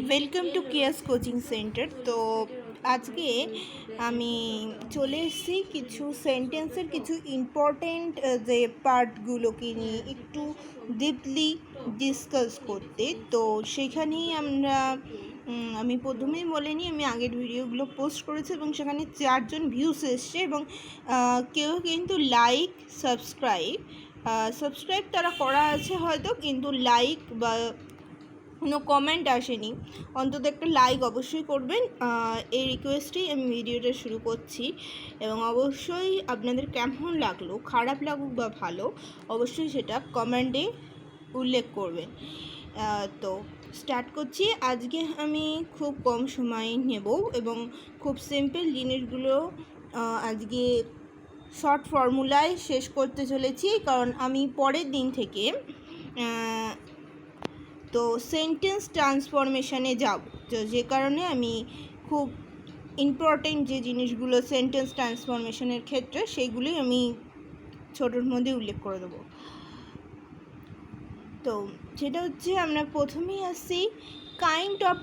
Welcome to chaos coaching centre. তো আজকে আমি চলে এসেছি কিছু সেন্টেন্সের কিছু ইম্পর্টেন্ট যে পার্টগুলোকে নিয়ে একটু ডিপলি ডিসকাস করতে। তো সেখানেই আমি প্রথমেই বলে নিই, আমি আগের ভিডিওগুলো পোস্ট করেছি এবং সেখানে 4জন ভিউস এসছে এবং কেউ কিন্তু লাইক সাবস্ক্রাইব তারা করা আছে হয়তো, কিন্তু লাইক বা কোনো কমেন্ট আসেনি। অন্তত একটা লাইক অবশ্যই করবেন। এই রিকোয়েস্টেই আমি ভিডিওটা শুরু করছি এবং অবশ্যই আপনাদের কেমন লাগলো, খারাপ লাগুক বা ভালো, অবশ্যই সেটা কমেন্টে উল্লেখ করবেন। তো স্টার্ট করছি। আজকে আমি খুব কম সময় নেব এবং খুব সিম্পল জিনিসগুলো আজকে শর্ট ফর্মুলায় শেষ করতে চলেছি, কারণ আমি পরের দিন থেকে তো সেন্টেন্স ট্রান্সফরমেশানে যাব। তো যে কারণে আমি খুব ইম্পর্টেন্ট যে জিনিসগুলো সেন্টেন্স ট্রান্সফরমেশনের ক্ষেত্রে, সেইগুলোই আমি ছোটোর মধ্যে উল্লেখ করে দেবো। তো সেটা হচ্ছে, আমরা প্রথমেই আসছি কাইন্ড অফ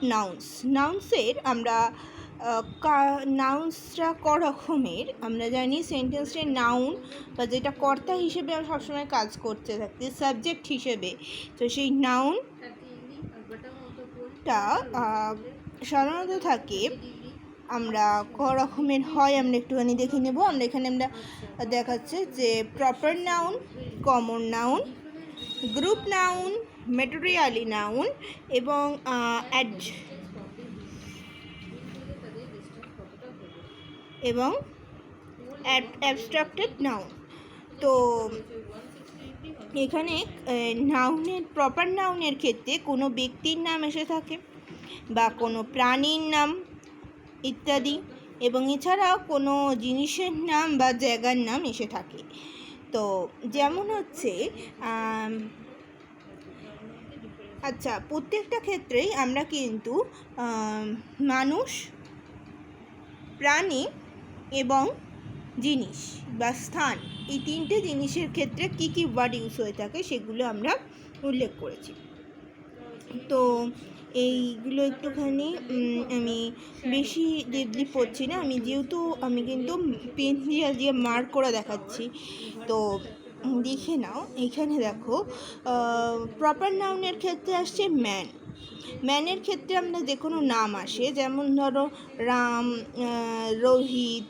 নাউন্সের। আমরা নাউন্সটা ক রকমের আমরা জানি। সেন্টেন্সের নাউন বা যেটা কর্তা হিসেবে আমরা সবসময় কাজ করতে থাকি, সাবজেক্ট হিসেবে। তো সেই নাউনটা সাধারণত থাকে আমরা ক রকমের হয়, আমরা একটুখানি দেখে নেব। আমরা দেখাচ্ছে যে proper noun, common noun, group noun, materially noun এবং অ্যাবস্ট্রাক্টেড নাউন। তো এখানে প্রপার নাউনের ক্ষেত্রে কোনো ব্যক্তির নাম এসে থাকে বা কোনো প্রাণীর নাম ইত্যাদি, এবং এছাড়াও কোনো জিনিসের নাম বা জায়গার নাম এসে থাকে। তো যেমন হচ্ছে আচ্ছা, প্রত্যেকটা ক্ষেত্রেই আমরা কিন্তু মানুষ, প্রাণী এবং জিনিস বা স্থান, এই তিনটে জিনিসের ক্ষেত্রে কী কী ওয়ার্ড ইউজ হয়ে থাকে সেগুলো আমরা উল্লেখ করেছি। তো এইগুলো একটুখানি আমি বেশি ডিপলি পড়ছি না, আমি কিন্তু পেন দিয়ে মার্ক করে দেখাচ্ছি। তো দেখে নাও। এখানে দেখো, প্রপার নাউনের ক্ষেত্রে আসছে ম্যানের ক্ষেত্রে আমরা যে কোনো নাম আসে, যেমন ধরো রাম, রোহিত,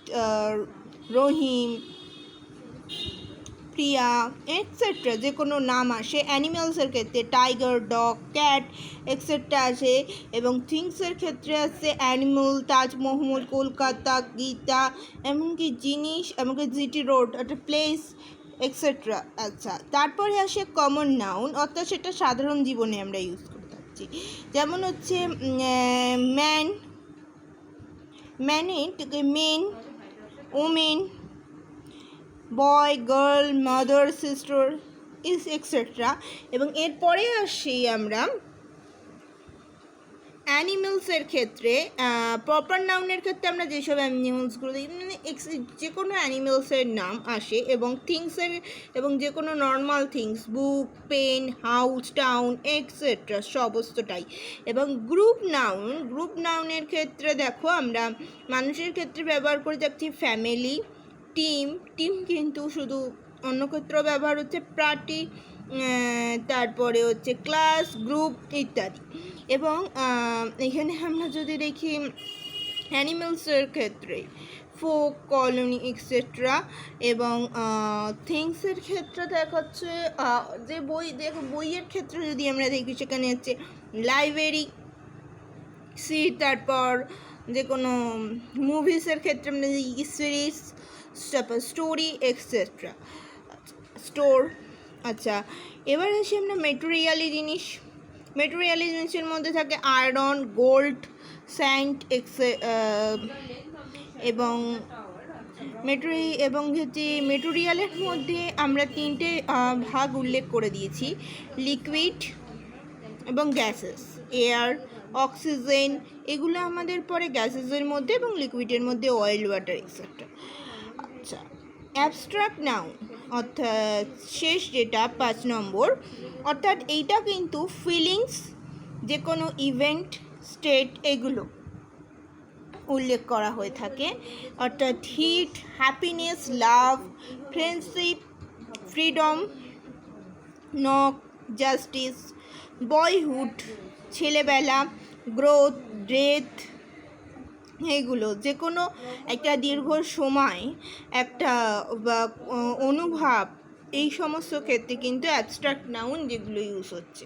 রহিম, প্রিয়া এক্সেট্রা, যে কোনো নাম আসে। অ্যানিম্যালসের ক্ষেত্রে টাইগার, ডগ, ক্যাট এক্সেট্রা আসে। এবং থিংসের ক্ষেত্রে আছে অ্যানিমাল, তাজমহল, কলকাতা, গীতা, এমনকি জিনিস, এমনকি জিটি রোড, একটা প্লেস এক্সেট্রা। আচ্ছা, তারপরে আসে কমন নাউন, অর্থাৎ সেটা সাধারণ জীবনে আমরা ইউজ করে থাকছি। যেমন হচ্ছে মেন, ওমেন, বয়, গার্ল, মাদার, সিস্টার এক্সেট্রা। এবং এরপরে আসি আমরা অ্যানিমেলসের ক্ষেত্রে। প্রপার নাউনের ক্ষেত্রে আমরা যেসব অ্যানিমেলসগুলো দেখি, মানে যে কোনো অ্যানিমেলসের নাম আসে, এবং থিংসের, এবং যে কোনো নর্মাল থিংস, বুক, পেন, হাউস, টাউন এক্সেট্রা সমস্তটাই। এবং গ্রুপ নাউনের ক্ষেত্রে দেখো, আমরা মানুষের ক্ষেত্রে ব্যবহার করে যাচ্ছি ফ্যামিলি, টিম কিন্তু শুধু অন্য ক্ষেত্রেও ব্যবহার হচ্ছে, পার্টি, তারপরে হচ্ছে ক্লাস, গ্রুপ ইত্যাদি। এবং এখানে আমরা যদি দেখি অ্যানিমেলসের ক্ষেত্রে ফোক, কলোনি এক্সেট্রা। এবং থিংসের ক্ষেত্রে দেখাচ্ছে যে বইয়ের ক্ষেত্রে যদি আমরা দেখি, সেখানে হচ্ছে লাইব্রেরি, সিট। তারপর যে কোনো মুভিসের ক্ষেত্রে আমরা দেখি সিরিজ, স্টোরি এক্সেট্রা, স্টোর। আচ্ছা, এবার আসি আমরা মেটেরিয়ালি জিনিসের মধ্যে থাকে আয়রন, গোল্ড, স্যান্ড এবং মেটেরিয়ালের মধ্যে আমরা তিনটে ভাগ উল্লেখ করে দিয়েছি: লিকুইড এবং গ্যাসেস, এয়ার, অক্সিজেন। এগুলো আমাদের পরে গ্যাসেসের মধ্যে, এবং লিকুইডের মধ্যে অয়েল, ওয়াটার এক্সেট্রা। আচ্ছা, অ্যাবস্ট্রাক্ট নাউন অর্থাৎ শেষ যেটা 5 নম্বর, অর্থাৎ এইটা কিন্তু ফিলিংস যে কোনো ইভেন্ট, স্টেট এগুলো উল্লেখ করা হয়ে থাকে। অর্থাৎ heat, happiness, love, friendship, freedom, knock, justice, boyhood, ছেলেবেলা, গ্রোথ, ডেথ, এইগুলো যে কোনো একটা দীর্ঘ সময় একটা বা অনুভব, এই সমস্ত ক্ষেত্রে কিন্তু অ্যাবস্ট্রাক্ট নাউন যেগুলো ইউজ হচ্ছে।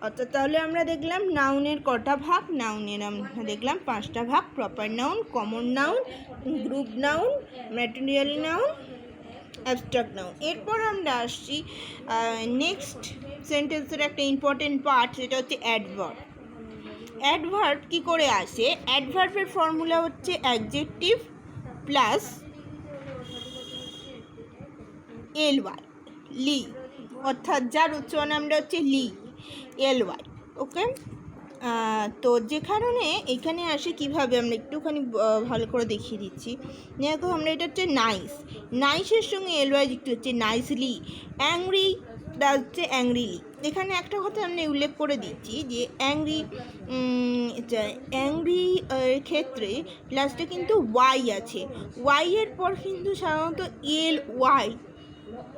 অর্থাৎ তাহলে আমরা দেখলাম নাউনের কটা ভাগ, নাউনের আমরা দেখলাম 5টা ভাগ: proper noun, common noun, group noun, material noun, abstract noun. এরপর আমরা আসছি নেক্সট সেন্টেন্সের একটা ইম্পর্টেন্ট পার্ট, সেটা হচ্ছে অ্যাডভার্ব। অ্যাডভার্ব কী করে আসে? অ্যাডভার্বের ফর্মুলা হচ্ছে অ্যাডজেক্টিভ প্লাস ly, লি, অর্থাৎ যার উচ্চারণ আমরা হচ্ছে লি, ly। ওকে, তো যে কারণে এখানে আসে কিভাবে আমরা একটুখানি ভালো করে দেখিয়ে দিচ্ছি। দেখো, আমরা এটা হচ্ছে নাইস, নাইসের সঙ্গে ly যুক্ত হচ্ছে নাইসলি। অ্যাংরি হচ্ছে অ্যাংরিলি। এখানে একটা কথা আমি উল্লেখ করে দিচ্ছি যে অ্যাংরি ক্ষেত্রে লাস্টে কিন্তু ওয়াই আছে, ওয়াই এর পর কিন্তু সাধারণত ly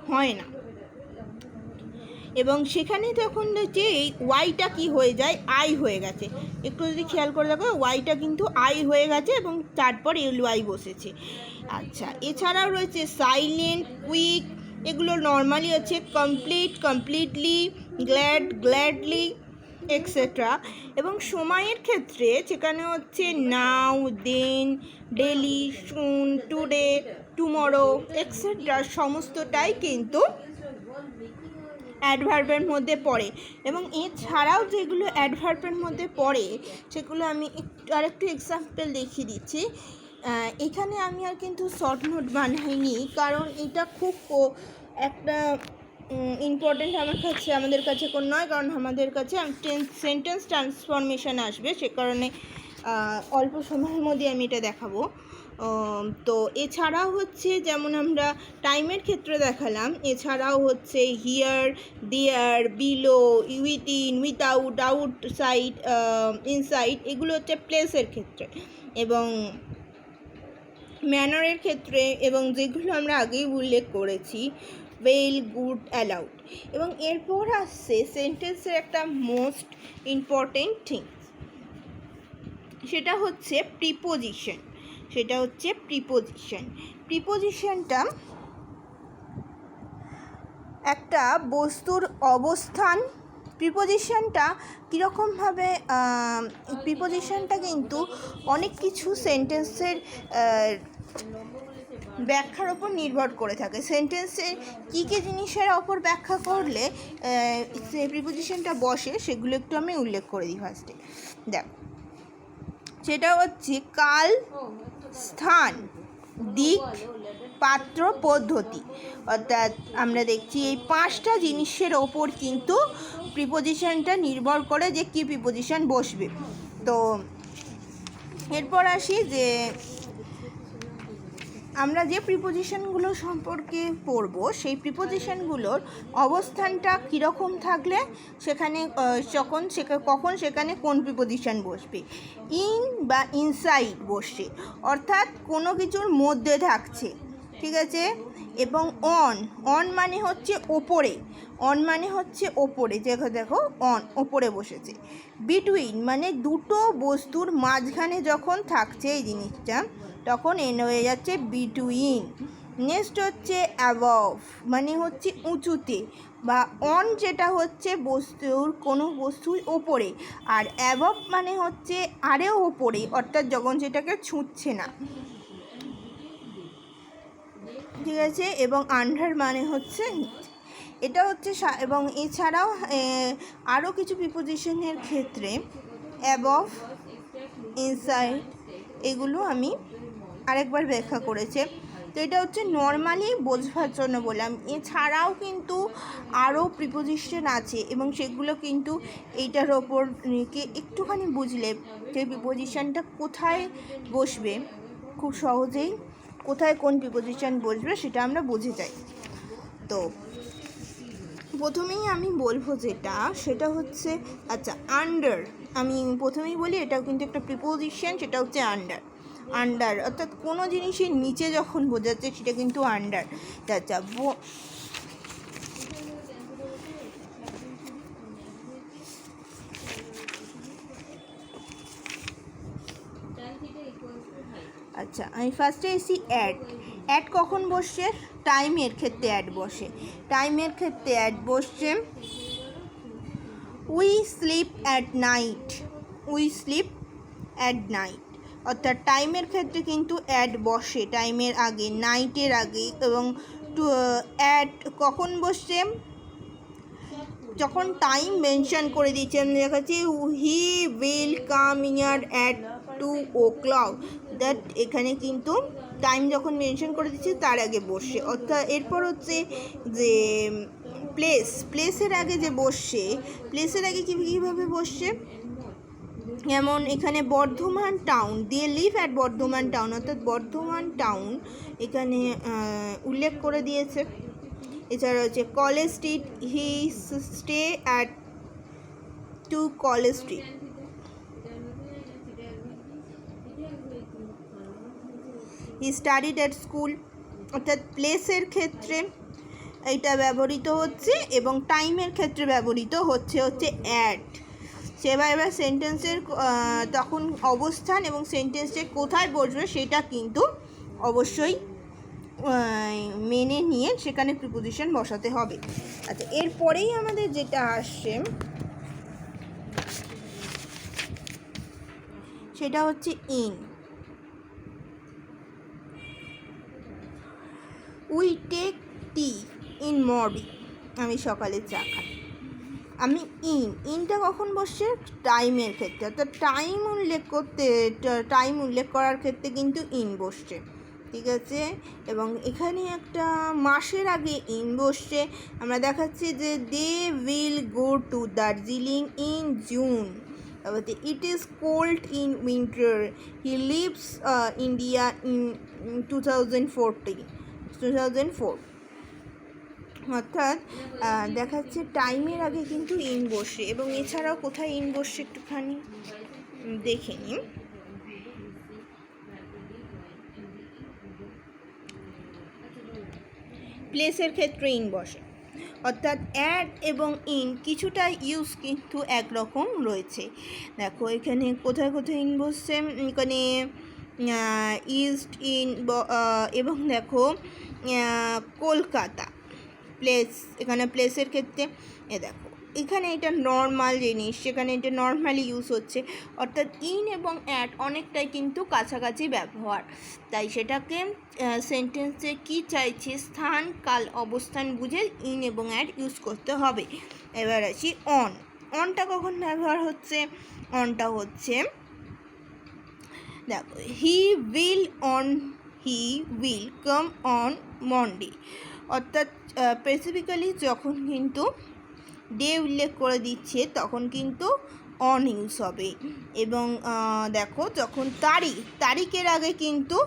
হয় না, এবং সেখানে তখন যে এই ওয়াইটা কি হয়ে যায়, আই হয়ে গেছে। একটু যদি খেয়াল করে দেখো, ওয়াইটা কিন্তু আই হয়ে গেছে এবং তারপর ly বসেছে। আচ্ছা, এছাড়াও রয়েছে সাইলেন্ট, কুইক, এগুলো নর্মালি হচ্ছে complete, completely, glad, gladly, etcetera. এবং সময়ের ক্ষেত্রে সেখানে হচ্ছে নাও, দেন, ডেলি, সুন, টুডে, টুমরো, এক্সেট্রা সমস্তটাই কিন্তু অ্যাডভার্বের মধ্যে পড়ে। এবং এছাড়াও যেগুলো অ্যাডভার্বের মধ্যে পড়ে সেগুলো আমি আরেকটু এক্সাম্পল দেখিয়ে দিচ্ছি। এখানে আমি আর কিন্তু শর্ট নোট বানাইনি, কারণ এটা খুব একটা ইম্পর্টেন্ট আমাদের কাছে কোন নয়, কারণ আমাদের কাছে সেন্টেন্স ট্রান্সফরমেশন আসবে, সে কারণে অল্প সময়ের মধ্যে আমি এটা দেখাবো। তো এছাড়াও হচ্ছে যেমন আমরা টাইমের ক্ষেত্রে দেখালাম, এছাড়াও হচ্ছে here, there, below, within, without, outside, inside, এগুলো হচ্ছে প্লেসের ক্ষেত্রে এবং ম্যানারের ক্ষেত্রে, এবং যেগুলো আমরা আগেই উল্লেখ করেছি ওয়েল, গুড, অ্যালাউড। এবং এরপর আসছে সেন্টেন্সের একটা মোস্ট ইম্পর্টেন্ট থিং, সেটা হচ্ছে প্রিপোজিশন। প্রিপোজিশনটা একটা বস্তুর অবস্থান। প্রিপোজিশনটা কীরকমভাবে, প্রিপোজিশনটা কিন্তু অনেক কিছু সেন্টেন্সের ব্যাখ্যার ওপর নির্ভর করে থাকে। সেন্টেন্সের কী কী জিনিসের ওপর ব্যাখ্যা করলে প্রিপোজিশনটা বসে, সেগুলো একটু আমি উল্লেখ করে দিই ফার্স্টে। দেখ, সেটা হচ্ছে কাল, স্থান, দিক, পাত্র, পদ্ধতি। অর্থাৎ আমরা দেখছি এই 5টা জিনিসের ওপর কিন্তু প্রিপোজিশনটা নির্ভর করে যে কী প্রিপোজিশন বসবে। তো এরপর আসি যে আমরা যে প্রিপোজিশনগুলো সম্পর্কে পড়ব, সেই প্রিপোজিশনগুলোর অবস্থানটা কীরকম থাকলে সেখানে কখন সেখানে কোন প্রিপোজিশন বসবে। ইন বা ইনসাইড বসছে, অর্থাৎ কোনো কিছুর মধ্যে থাকছে, ঠিক আছে। এবং অন মানে হচ্ছে ওপরে, দেখো অন ওপরে বসেছে। বিটুইন মানে দুটো বস্তুর মাঝখানে যখন থাকছে এই জিনিসটা, তখন এন হয়ে যাচ্ছে বিটুইন। নেক্সট হচ্ছে অ্যাবভ মানে হচ্ছে উঁচুতে, বা অন যেটা হচ্ছে কোনো বস্তুর ওপরে, আর অ্যাবভ মানে হচ্ছে আরেও ওপরে, অর্থাৎ যখন সেটাকে ছুঁচ্ছে না, ঠিক আছে। এবং আন্ডার মানে হচ্ছে এটা হচ্ছে। এবং এছাড়াও আরও কিছু প্রিপোজিশনের ক্ষেত্রে অ্যাবভ, ইনসাইড, এগুলো আমি আরেকবার ব্যাখ্যা করেছি। তো এটা হচ্ছে নর্মালি বোঝবার জন্য বললাম। এছাড়াও কিন্তু আরও প্রিপোজিশন আছে এবং সেগুলো কিন্তু এইটার ওপর একটুখানি বুঝলে সেই প্রিপোজিশনটা কোথায় বসবে, খুব সহজেই কোথায় কোন প্রিপোজিশন বসবে সেটা আমরা বুঝে যাই। তো প্রথমেই আমি বলবো সেটা হচ্ছে আচ্ছা আন্ডার। আমি প্রথমেই বলি এটাও কিন্তু একটা প্রিপোজিশন, সেটা হচ্ছে আন্ডার। আন্ডার অর্থাৎ কোনো জিনিসের নিচে যখন বোঝাচ্ছে সেটা কিন্তু আন্ডার। আচ্ছা আচ্ছা আমি ফার্স্টে এসি অ্যাড কখন বসছে? টাইমের ক্ষেত্রে অ্যাড বসে। টাইমের ক্ষেত্রে অ্যাড বসছে we slip at night. We slip at night অর্থাৎ টাইমের ক্ষেত্রে কিন্তু অ্যাড বসে টাইমের আগে, নাইটের আগে। এবং অ্যাড কখন বসছে? যখন টাইম মেনশন করে দিচ্ছে। আমি দেখাচ্ছি he will come here at 2 o'clock। That এখানে কিন্তু টাইম যখন মেনশন করে দিচ্ছে তার আগে বসছে। অর্থাৎ এরপর হচ্ছে যে প্লেসের আগে যে বসছে, প্লেসের আগে কীভাবে বসছে? যেমন এখানে বর্ধমান টাউন, দিয়ে লিভ অ্যাট বর্ধমান টাউন, অর্থাৎ বর্ধমান টাউন এখানে উল্লেখ করে দিয়েছে। এছাড়া হচ্ছে college street, he stay at 2 college street. He studied at school. অর্থাৎ প্লেসের ক্ষেত্রে এটা ব্যবহৃত হচ্ছে এবং টাইমের ক্ষেত্রে ব্যবহৃত হচ্ছে অ্যাট। এবার সেন্টেন্সের তখন অবস্থান এবং সেন্টেন্সে কোথায় বসবে সেটা কিন্তু অবশ্যই মেনে নিয়ে সেখানে প্রিপোজিশন বসাতে হবে। আচ্ছা এরপরেই আমাদের যেটা আসছে সেটা হচ্ছে in. We take tea in morning. আমি সকালে চা খাই। আমি ইনটা কখন বসছে? টাইমের ক্ষেত্রে, অর্থাৎ টাইম উল্লেখ করার ক্ষেত্রে কিন্তু ইন বসছে, ঠিক আছে। এবং এখানে একটা মাসের আগে ইন বসছে। আমরা দেখাচ্ছি যে they will go to Darjeeling in June. It is cold in winter. He leaves India in 2004। অর্থাৎ দেখাচ্ছে টাইমের আগে কিন্তু ইন বসে। এবং এছাড়াও কোথায় ইন বসছে একটুখানি দেখে নিন। প্লেসের ক্ষেত্রে ইন বসে। অর্থাৎ অ্যাড এবং ইন কিছুটা ইউজ কিন্তু একরকম রয়েছে। দেখো এখানে কোথায় কোথায় ইন বসছে, এখানে ইস্ট ইন এবং দেখো কলকাতা প্লেস। এখানে প্লেসের ক্ষেত্রে দেখো এখানে এটা নর্মাল জিনিস, সেখানে এটা নর্মালি ইউজ হচ্ছে। অর্থাৎ ইন এবং অ্যাড অনেকটাই কিন্তু কাছাকাছি ব্যবহার, তাই সেটাকে সেন্টেন্সে কি চাইছে স্থান কাল অবস্থান বুঝে ইন এবং অ্যাড ইউজ করতে হবে। এবার আসি অনটা কখন ব্যবহার হচ্ছে? অনটা হচ্ছে দেখো he will come on Monday. অর্থাৎ স্পেসিফিক্যালি যখন কিন্তু ডে উল্লেখ করে দিচ্ছে তখন কিন্তু অন ইউজ হবে। এবং দেখো যখন তারিখের আগে কিন্তু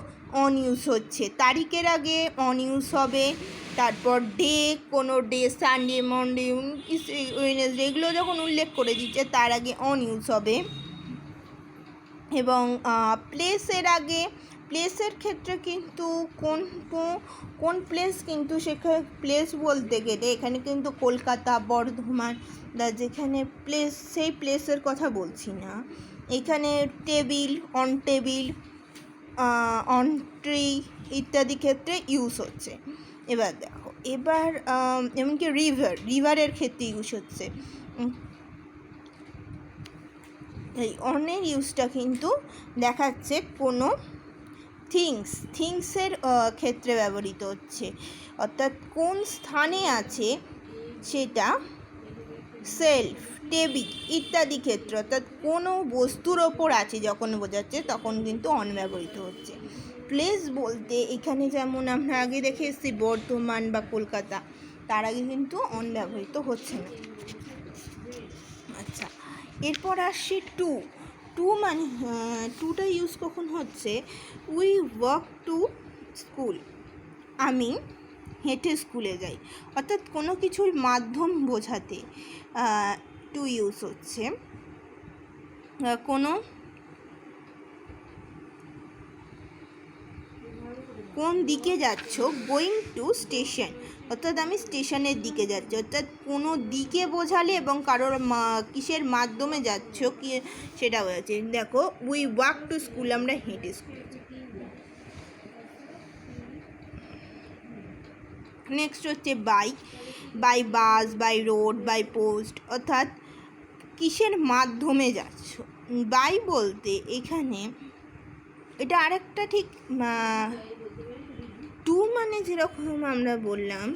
অন ইউজ হচ্ছে, তারিখের আগে অন ইউজ হবে। তারপর কোনো ডে সানডে মন্ডে ওয়েডনেসডে এগুলো যখন উল্লেখ করে দিচ্ছে তার আগে অন ইউজ হবে। এবং প্লেসের ক্ষেত্রে কিন্তু কোন প্লেস, কিন্তু সেখানে প্লেস বলতে গেলে এখানে কিন্তু কলকাতা, বর্ধমান যেখানে প্লেস সেই প্লেসের কথা বলছি না। এখানে table, on table, on tree ইত্যাদি ক্ষেত্রে ইউজ হচ্ছে। এবার দেখো এমনকি রিভারের ক্ষেত্রে ইউজ হচ্ছে। এই অনের ইউজটা কিন্তু দেখাচ্ছে কোনো থিংসের ক্ষেত্রে ব্যবহৃত হচ্ছে। অর্থাৎ কোন স্থানে আছে সেটা সেলফ, টেবিল ইত্যাদি ক্ষেত্রে, অর্থাৎ কোনো বস্তুর ওপর আছে যখন বোঝাচ্ছে তখন কিন্তু অন ব্যবহৃত হচ্ছে। প্লেস বলতে এখানে যেমন আমরা আগে দেখে এসেছি বর্ধমান বা কলকাতা, তার আগে কিন্তু অন ব্যবহৃত হচ্ছে না। আচ্ছা এরপর আসছে টু মানে টুটা ইউজ কখন হচ্ছে? We walk to school. আমি হেঁটে স্কুলে যাই, অর্থাৎ কোনো কিছুর মাধ্যম বোঝাতে টু ইউজ হচ্ছে। কোন দিকে যাচ্ছ, গোয়িং টু স্টেশন, অর্থাৎ আমি স্টেশনের দিকে যাচ্ছি, অর্থাৎ কোনো দিকে বোঝালে এবং কারোর কিসের মাধ্যমে যাচ্ছ কি সেটা বোঝাচ্ছে। দেখো, উই ওয়াক টু স্কুল, আমরা হেঁটে স্কুলে যাই। নেক্সট হচ্ছে by, by bus, by road, by post, অর্থাৎ কিসের মাধ্যমে যাচ্ছ। বাই বলতে এখানে এটা আরেকটা ঠিক টু মানে যেরকম আমরা বললাম,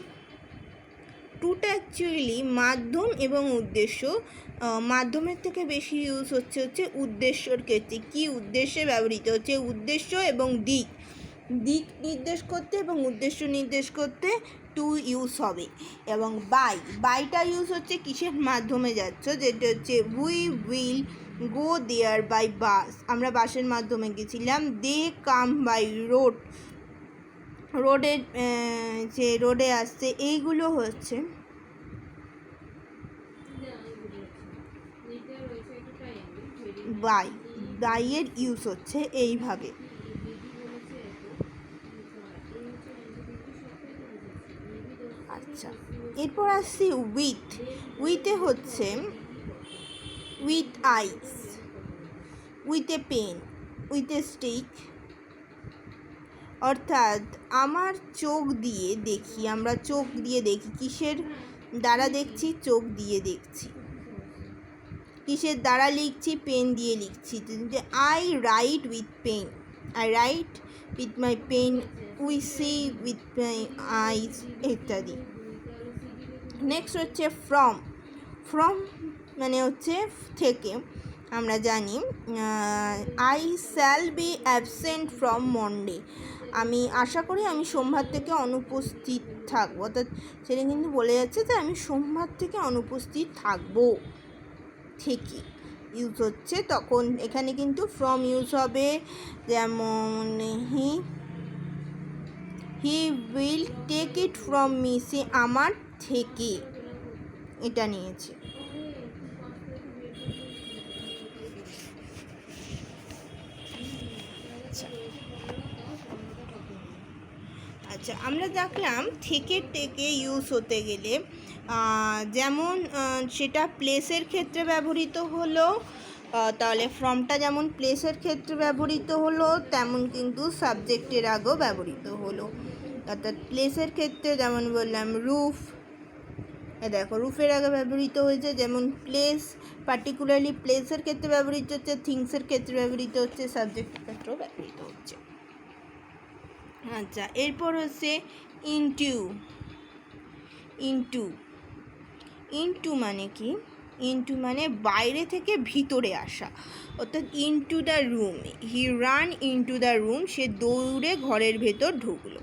টুটা অ্যাকচুয়ালি মাধ্যম এবং উদ্দেশ্য, মাধ্যমের থেকে বেশি ইউজ হচ্ছে উদ্দেশ্যর ক্ষেত্রে। কী উদ্দেশ্যে ব্যবহৃত হচ্ছে, উদ্দেশ্য এবং দিক নির্দেশ করতে এবং উদ্দেশ্য নির্দেশ করতে টু ইউজ হবে। এবং বাইটা ইউজ হচ্ছে কিসের মাধ্যমে যাচ্ছ, যেটা হচ্ছে we will go there by bus, আমরা বাসের মাধ্যমে গেছিলাম। দে কাম বাই যে রোডে আসছে, এইগুলো হচ্ছে বাইয়ের ইউজ হচ্ছে এইভাবে। আচ্ছা, এরপর আসছি উইথে হচ্ছে with eyes, with a pen, with a stick, অর্থাৎ আমার চোখ দিয়ে দেখি, আমরা চোখ দিয়ে দেখি, কিসের দ্বারা দেখছি, চোখ দিয়ে দেখছি। কিসের দ্বারা লিখছি, পেন দিয়ে লিখছি। I write with pen, I write with my pen, we see with my eyes ইত্যাদি। নেক্সট হচ্ছে ফ্রম মানে হচ্ছে থেকে, আমরা জানি I shall be absent from Monday, আমি আশা করি আমি সোমবার থেকে অনুপস্থিত থাকবো, অর্থাৎ সেটা কিন্তু বলে যাচ্ছে যে আমি সোমবার থেকে অনুপস্থিত থাকবো। থেকে ইউজ হচ্ছে, তখন এখানে কিন্তু ফ্রম ইউজ হবে। যেমন he will take it from me, সে আমার থেকে এটা নিয়েছে। আচ্ছা, আমরা দেখলাম থেকে ইউজ হতে গেলে যেমন সেটা প্লেসের ক্ষেত্রে ব্যবহৃত হলো, তাহলে ফ্রমটা যেমন প্লেসের ক্ষেত্রে ব্যবহৃত হলো, তেমন কিন্তু সাবজেক্টের আগেও ব্যবহৃত হলো। অর্থাৎ প্লেসের ক্ষেত্রে যেমন বললাম রুফ, দেখো রুফের আগে ব্যবহৃত হয়েছে, যেমন প্লেস পার্টিকুলারলি প্লেসের ক্ষেত্রে ব্যবহৃত হচ্ছে, থিংসের ক্ষেত্রে ব্যবহৃত হচ্ছে, সাবজেক্টের ক্ষেত্রেও ব্যবহৃত হচ্ছে। আচ্ছা, এরপর হচ্ছে ইনটু মানে কি, ইনটু মানে বাইরে থেকে ভিতরে আসা, অর্থাৎ into the room, he ran into the room, সে দৌড়ে ঘরের ভেতর ঢুকলো।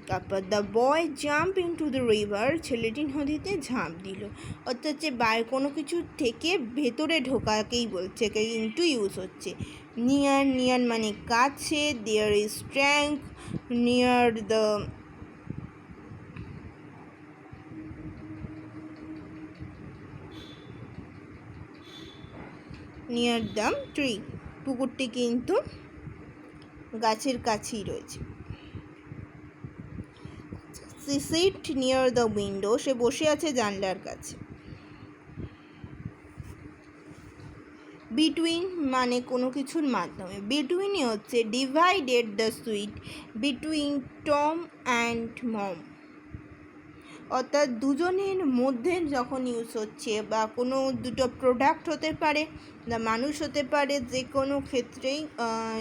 তারপর the boy jump into the river, ছেলেটি নদীতে ঝাঁপ দিল, অর্থাৎ যে বাইরে কোনো কিছু থেকে ভেতরে ঢোকাকেই বলছে, ইনটু ইউজ হচ্ছে। নিয়ার মানে কাছে, there is strength, near the tree, পুকুরটি কিন্তু গাছের কাছেই রয়েছে। She sit near the window, সে বসে আছে জানলার কাছে। বিটুইন মানে কোনো কিছুর মাধ্যমে, বিটুইনে হচ্ছে divided the sweet between Tom and mom, অর্থাৎ দুজনের মধ্যে যখন ইউজ হচ্ছে, বা কোনো দুটো প্রোডাক্ট হতে পারে, বা মানুষ হতে পারে, যে কোনো ক্ষেত্রেই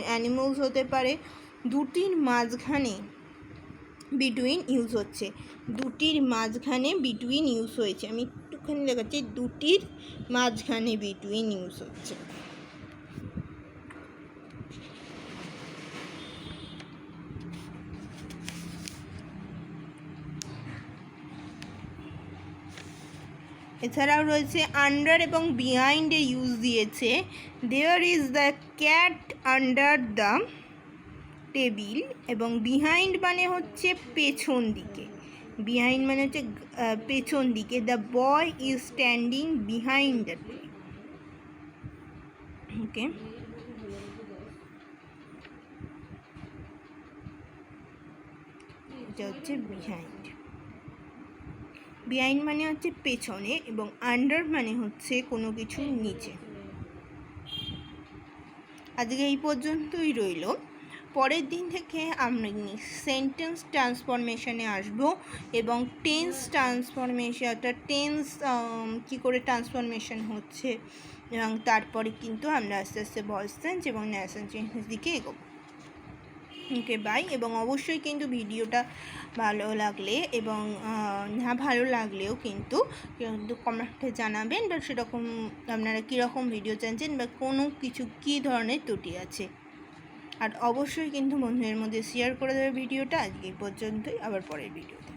অ্যানিমালস হতে পারে, দুটির মাঝখানে বিটুইন ইউজ হচ্ছে। দুটির মাঝখানে বিটুইন ইউজ হয়েছে, আমি একটুখানি দেখাচ্ছি, দুটির মাঝখানে বিটুইন ইউজ হচ্ছে। এছাড়াও রয়েছে আন্ডার এবং বিহাইন্ডের ইউজ দিয়েছে। There is the cat under the table, এবং বিহাইন্ড মানে হচ্ছে পেছন দিকে, বিহাইন্ড মানে হচ্ছে পেছন দিকে। The boy is standing behind the tree. Okay, এটা হচ্ছে বিহাইন্ড। বিহাইন্ড মানে হচ্ছে পেছনে, এবং আন্ডার মানে হচ্ছে কোনো কিছুর নিচে। আজকে এই পর্যন্তই রইল। পরের দিন থেকে আমরা সেন্টেন্স ট্রান্সফরমেশনে আসব, এবং টেন্স ট্রান্সফরমেশন, অর্থাৎ টেন্স কী করে ট্রান্সফরমেশন হচ্ছে, এবং তারপরে কিন্তু আমরা আস্তে আস্তে ভয়েস চেঞ্জ এবং ন্যারেশন চেঞ্জের দিকে এগোবো। ওকে, বাই। এবং অবশ্যই কিন্তু ভিডিওটা ভালো লাগলে এবং না ভালো লাগলেও কিন্তু কমেন্টে জানাবেন, বা সেরকম আপনারা কীরকম ভিডিও চাইছেন, বা কোনো কিছু কী ধরনের ত্রুটি আছে। আর অবশ্যই কিন্তু বন্ধুদের মধ্যে শেয়ার করে দেবে ভিডিওটা। আজকে এই পর্যন্তই, আবার পরের ভিডিওতে।